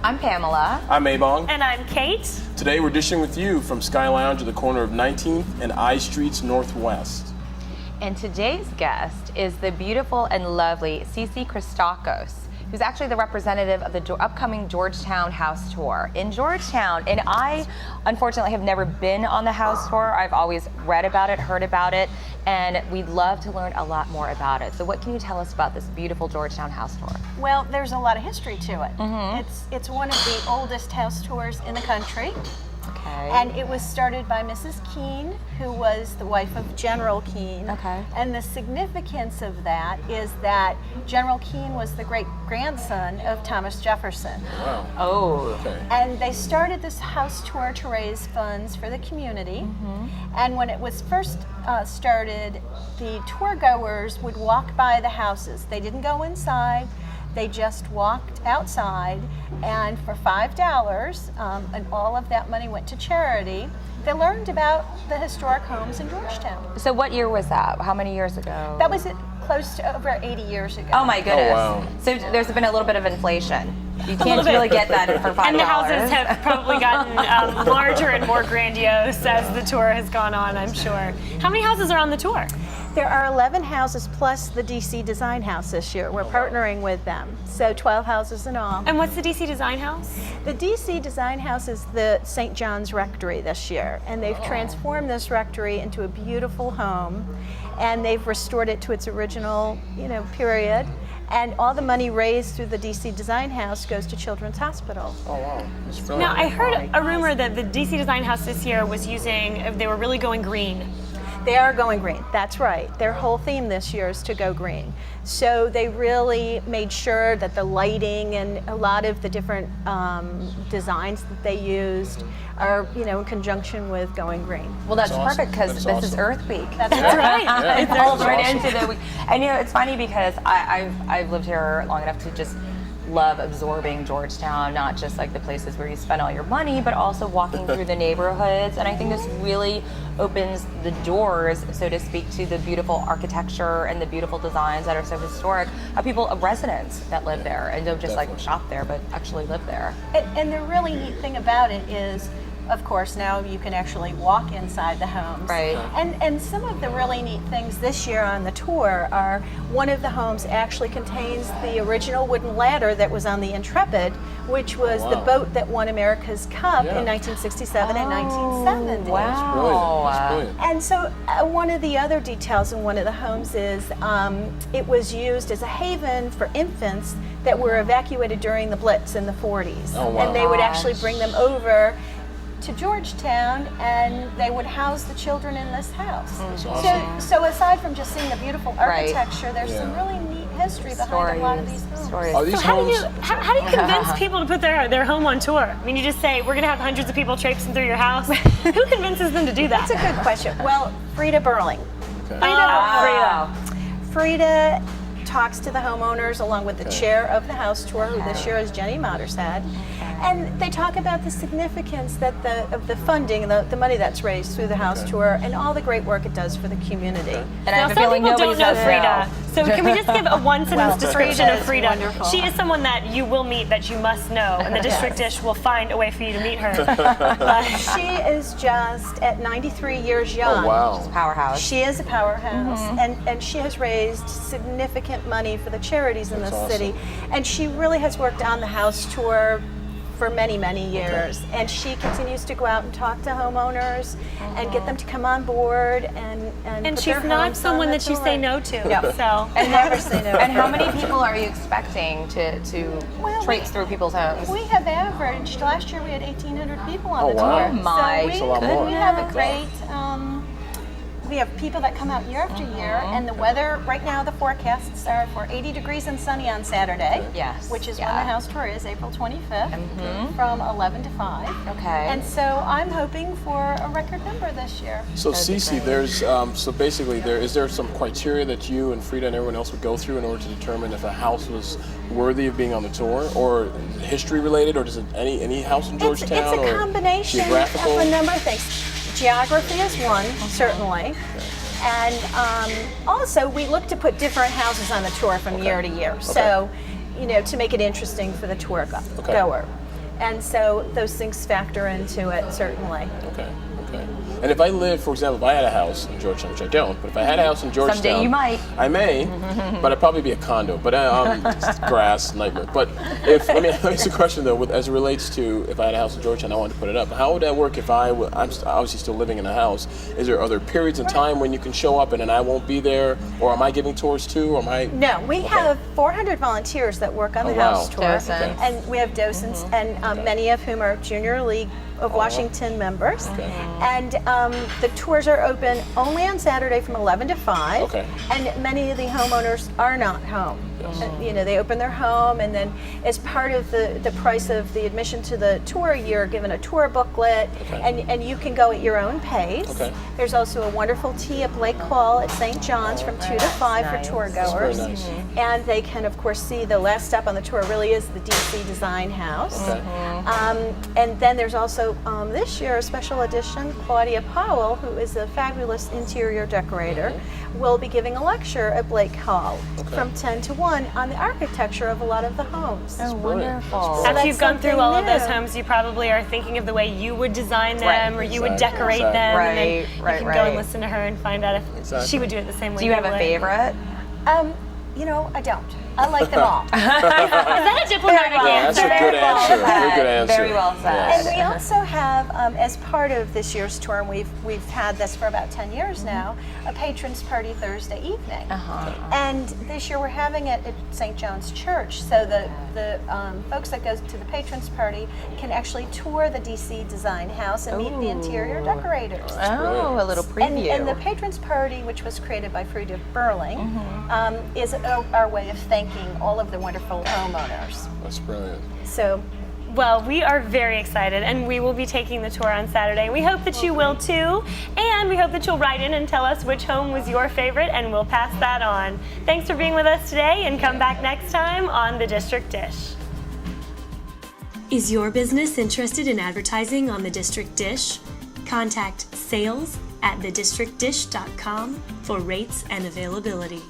I'm Pamela. I'm Ebong. And I'm Kate. Today we're dishing with you from Sky Lounge at the corner of 19th and I Streets Northwest. And today's guest is the beautiful and lovely Christakos, who's actually the representative of the upcoming Georgetown House Tour in Georgetown. And I, unfortunately, have never been on the house tour. I've always read about it, heard about it, and we'd love to learn a lot more about it. So what can you tell us about this beautiful Georgetown House Tour? Well, there's a lot of history to it. It's one of the oldest house tours in the country. Okay. And it was started by Mrs. Keene, who was the wife of General Keene. Okay. And the significance of that is that General Keene was the great-grandson of Thomas Jefferson. Wow. Oh. Okay. And they started this house tour to raise funds for the community. And when it was first started, the tour goers would walk by the houses. They didn't go inside. They just walked outside, and for $5, and all of that money went to charity, they learned about the historic homes in Georgetown. So what year was that? How many years ago? That was close to over 80 years ago. Oh my goodness. Oh, wow. So there's been a little bit of inflation. You can't really get that for $5. And the houses have probably gotten larger and more grandiose as the tour has gone on, I'm sure. How many houses are on the tour? There are 11 houses plus the DC Design House this year. We're partnering with them. So 12 houses in all. And what's the DC Design House? The DC Design House is the St. John's Rectory this year, and they've transformed this rectory into a beautiful home, and they've restored it to its original, period. And all the money raised through the DC Design House goes to Children's Hospital. Oh, wow. That's brilliant. Now, I heard a rumor that the DC Design House this year was they were really going green. They are going green, that's right. Their whole theme this year is to go green. So they really made sure that the lighting and a lot of the different designs that they used are, in conjunction with going green. Well, that's Awesome. perfect because That's this awesome. is Earth Week. That's right. Yeah, It falls that's right awesome. into the week. And it's funny because I've lived here long enough to just love absorbing Georgetown, not just like the places where you spend all your money, but also walking through the neighborhoods. And I think this really opens the doors, so to speak, to the beautiful architecture and the beautiful designs that are so historic of residents that live there and don't just like shop there, but actually live there. And the really neat thing about it is, of course, now you can actually walk inside the homes. Right. And some of the really neat things this year on the tour are one of the homes actually contains the original wooden ladder that was on the Intrepid, which was the boat that won America's Cup in 1967 and 1970. Wow. That's brilliant. And so one of the other details in one of the homes is it was used as a haven for infants that were evacuated during the Blitz in the 40s. Oh, wow. And they would actually bring them over to Georgetown, and they would house the children in this house. That's awesome. So aside from just seeing the beautiful architecture, there's some really neat history behind a lot of these homes. Are these So how homes? do you convince people to put their home on tour? I mean, you just say, we're going to have hundreds of people traipsing through your house. Who convinces them to do that? That's a good question. Well, Frida Burling. Wow. Frida talks to the homeowners along with the chair of the house tour, who this year is Jenny Mottershead. And they talk about the significance of the funding, the money that's raised through the house tour, and all the great work it does for the community. And I Now, have a some feeling people don't nobody's know Frida. So can we just give a one-sentence description Frida of is Frida? wonderful. She is someone that you will meet, that you must know, and the District Dish will find a way for you to meet her. She is just at 93 years young. Oh, wow. Powerhouse. She is a powerhouse, and she has raised significant money for the charities in That's this awesome. city. And she really has worked on the house tour for many, many years. And she continues to go out and talk to homeowners and get them to come on board and And put she's their not homes someone on the that you tour. say no to. No. So. And never say no. And how many people are you expecting to Well, traipse through people's homes? We have averaged, last year we had 1,800 people on Oh, the wow. tour. Oh, my so That's a lot more. we have a great, we have people that come out year after year, and the weather, right now the forecasts are for 80 degrees and sunny on Saturday. Yes, Which is when yeah. the house tour is, April 25th, from 11 to 5. Okay. And so I'm hoping for a record number this year. So That'd be Cece, great. there's so basically is there some criteria that you and Frida and everyone else would go through in order to determine if a house was worthy of being on the tour, or history related, or does it any house in Georgetown, It's a or combination geographical? of a number of things. Geography is one, certainly. And also, we look to put different houses on the tour from year to year. So, to make it interesting for the tour goer. And so those things factor into it, certainly. Okay. And if I lived, for example, if I had a house in Georgetown, which I don't, but if I had a house in Georgetown, Someday you might. I may, but I'd probably be a condo. But it's grass, nightmare. But let me ask you a question though, as it relates to if I had a house in Georgetown, I wanted to put it up. How would that work if I'm obviously still living in the house? Are there periods in time when you can show up and then I won't be there, or am I giving tours too, or am I? No, we have 400 volunteers that work on the house tour, Docents. and we have docents, and many of whom are Junior League of Washington members. Okay. And the tours are open only on Saturday from 11 to 5. Okay. And many of the homeowners are not home. Yes. They open their home, and then as part of the price of the admission to the tour, you're given a tour booklet, and you can go at your own pace. Okay. There's also a wonderful tea at Blake Hall at St. John's from 2 to 5 Nice. for tour That's very goers. nice. And they can, of course, see the last step on the tour really is the DC Design House. Okay. And then there's also this year a special edition. Claudia Powell, who is a fabulous interior decorator, will be giving a lecture at Blake Hall from 10 to 1 on the architecture of a lot of the homes. Oh, brilliant. wonderful. After that's you've gone through something all of those new. homes, you probably are thinking of the way you would design them, Right. or you would Exactly. decorate them, and Right, then right, you can go and right. listen to her and find out if Exactly. she would do it the same way. Do you have a would. favorite? I don't. I like them all. Is that a diplomatic That's answer? a good answer. Very good answer. Very well said. Yes. And we also have, as part of this year's tour, and we've had this for about 10 years now, a patrons party Thursday evening. And this year we're having it at St. John's Church, so the folks that go to the patrons party can actually tour the DC Design House and meet the interior decorators. Oh, a little preview. And the patrons party, which was created by Frida Burling, is our way of thanking all of the wonderful homeowners. That's brilliant. So. Well, we are very excited, and we will be taking the tour on Saturday. We hope that you will too, and we hope that you'll write in and tell us which home was your favorite, and we'll pass that on. Thanks for being with us today, and come back next time on The District Dish. Is your business interested in advertising on The District Dish? Contact sales@thedistrictdish.com for rates and availability.